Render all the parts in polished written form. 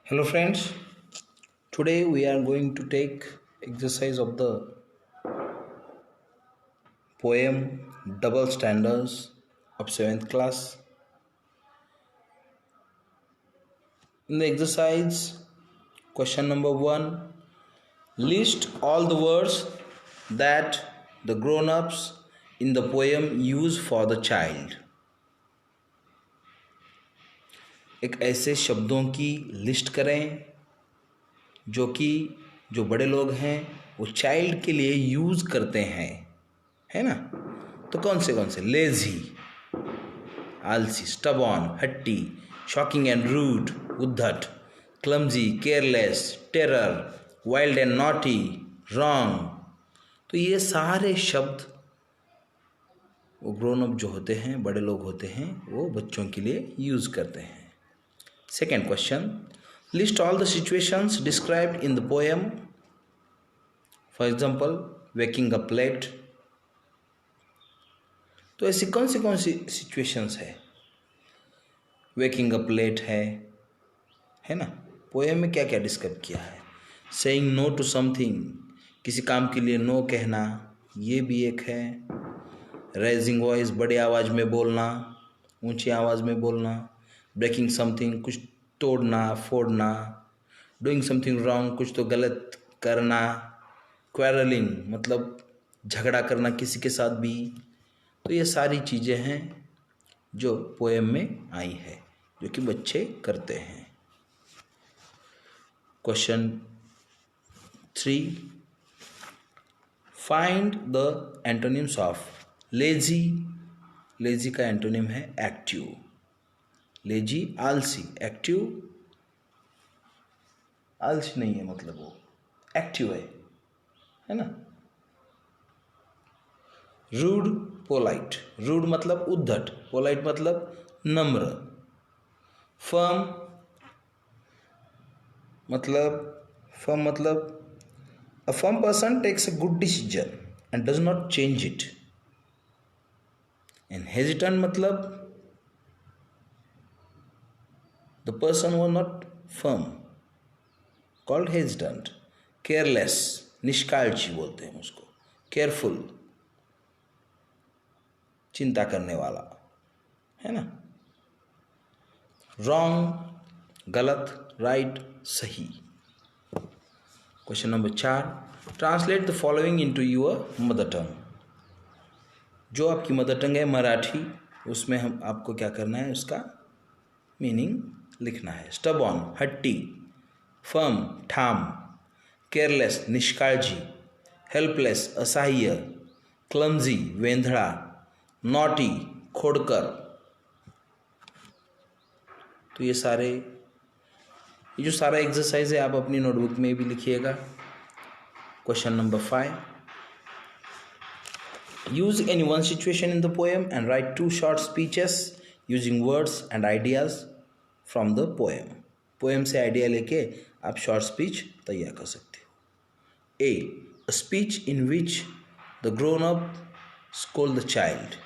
Hello friends, today we are going to take exercise of the poem Double Standards of 7th class. In the exercise, question number 1, list all the words that the grown-ups in the poem use for the child. एक ऐसे शब्दों की list करें जो बड़े लोग हैं वो चाइल्ड के लिए यूज़ करते हैं, है ना। तो कौन से लेजी, आलसी, स्टबॉर्न, हट्टी, शॉकिंग एंड रूड, उद्धट, clumsy, careless, terror, wild and naughty, wrong. तो ये सारे शब्द वो ग्रोन अप जो होते हैं, बड़े लोग होते हैं, वो बच्चों के लिए यूज़ करते हैं। Second question, list all the situations described in the poem. For example, waking up late. तो ऐसी कौन सी सिचुएशंस है? वेकिंग अप लेट है ना। पोएम में क्या क्या डिस्क्राइब किया है? सेइंग नो टू समथिंग, किसी काम के लिए नो कहना, ये भी एक है। रेजिंग वॉइस, बड़ी आवाज़ में बोलना, ऊंची आवाज़ में बोलना। ब्रेकिंग समथिंग, कुछ तोड़ना, फोड़ना। डूइंग समथिंग रॉन्ग, कुछ तो गलत करना। क्वेरलिंग मतलब झगड़ा करना किसी के साथ भी। तो ये सारी चीज़ें हैं जो पोएम में आई है, जो कि बच्चे करते हैं। Question 3, find the antonyms of lazy. Lazy का एंटोनिम है एक्टिव। लेजी आलसी, एक्टिव आलसी नहीं है, मतलब वो एक्टिव है ना। Rude, polite. रूड मतलब उद्धट, पोलाइट मतलब नम्र। फर्म मतलब a firm person takes a good decision and does not change it. And hesitant मतलब the person was not firm, called hesitant. Careless, निष्काळजी बोलते हैं उसको। केयरफुल, चिंता करने वाला, है ना। रॉन्ग, गलत, राइट, सही। Question number 4, translate the following into your mother tongue. जो आपकी मदर टंग है मराठी, उसमें हम आपको क्या करना है, उसका मीनिंग लिखना है। स्टबॉर्न, हट्टी। फर्म, ठाम। केयरलेस, निष्काळजी। हेल्पलेस, असहाय। क्लमजी, वेंधळा। नॉटी, खोड़कर। तो ये जो सारा एक्सरसाइज है आप अपनी नोटबुक में भी लिखिएगा। Question number 5, use any one situation in the poem and write 2 short speeches using words and ideas from the poem. Poem से आइडिया लेके आप शॉर्ट स्पीच तैयार कर सकते हो। A speech in which the grown-up scold the child.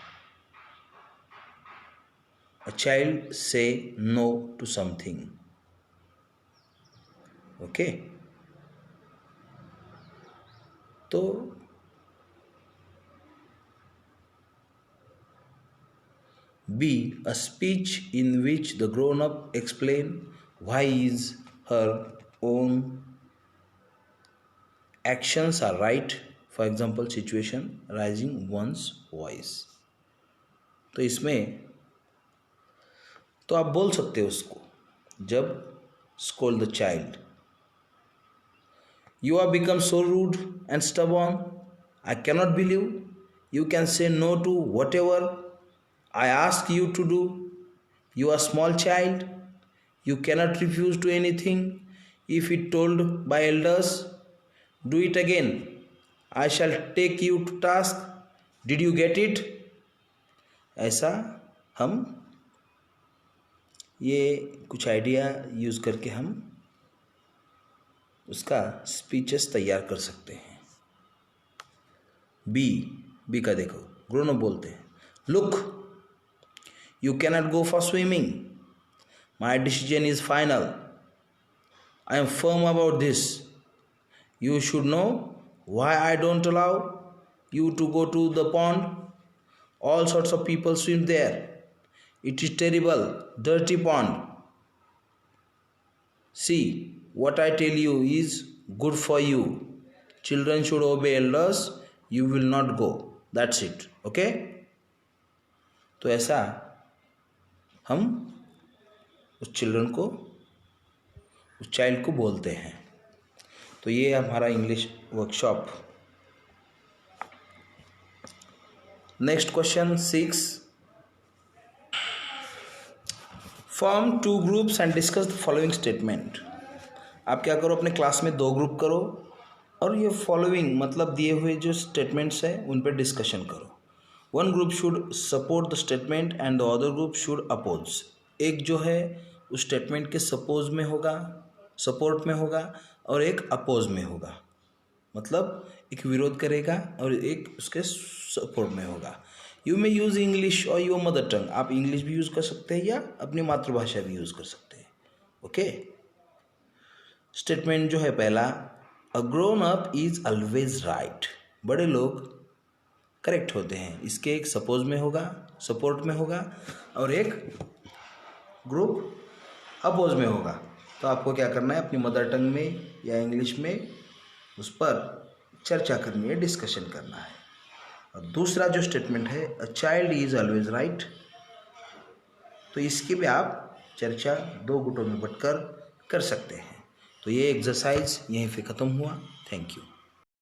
A child say no to something. Okay. तो B, a speech in which the grown-up explain why his her own actions are right. For example, situation, raising one's voice. तो इसमें तो आप बोल सकते हो उसको, जब scold the child. You have become so rude and stubborn. I cannot believe you can say no to whatever I ask you to do. You are a small child. You cannot refuse to anything if it told by elders. Do it again. I shall take you to task. Did you get it? ऐसा हम ये कुछ idea use करके हम उसका speeches तैयार कर सकते हैं। बी का देखो, ग्रोन अप बोलते हैं, look, you cannot go for swimming, my decision is final, I am firm about this. You should know why I don't allow you to go to the pond. All sorts of people swim there. It is terrible, dirty pond. See, what I tell you is good for you. Children should obey elders. You will not go. That's it. Okay? तो ऐसा हम उस children को, उस child को बोलते हैं. तो ये हमारा English workshop. Next question 6. Form 2 groups and discuss the following statement. आप क्या करो, अपने क्लास में 2 ग्रुप करो और ये फॉलोइंग मतलब दिए हुए जो स्टेटमेंट्स हैं उन पर डिस्कशन करो. 1 group should support the statement and the other group should oppose. एक जो है उस स्टेटमेंट के सपोज में होगा, सपोर्ट में होगा, और एक अपोज में होगा. मतलब एक विरोध करेगा और एक उसके सपोर्ट में होगा. यू मे यूज़ इंग्लिश और योर मदर टंग. आप इंग्लिश भी यूज़ कर सकते हैं या अपनी मातृभाषा भी यूज़ कर सकते हैं. ओके. स्टेटमेंट जो है पहला, a grown up is always right. बड़े लोग करेक्ट होते हैं. इसके एक सपोज में होगा, सपोर्ट में होगा, और एक ग्रुप अपोज में होगा. तो आपको क्या करना है, अपनी मदर टंग में या इंग्लिश में उस पर चर्चा करनी है, डिस्कशन करना है. और दूसरा जो स्टेटमेंट है, a child is always right, तो इसकी भी आप चर्चा 2 गुटों में बंटकर कर सकते हैं. तो ये एक्सरसाइज यहीं पे ख़त्म हुआ. Thank you.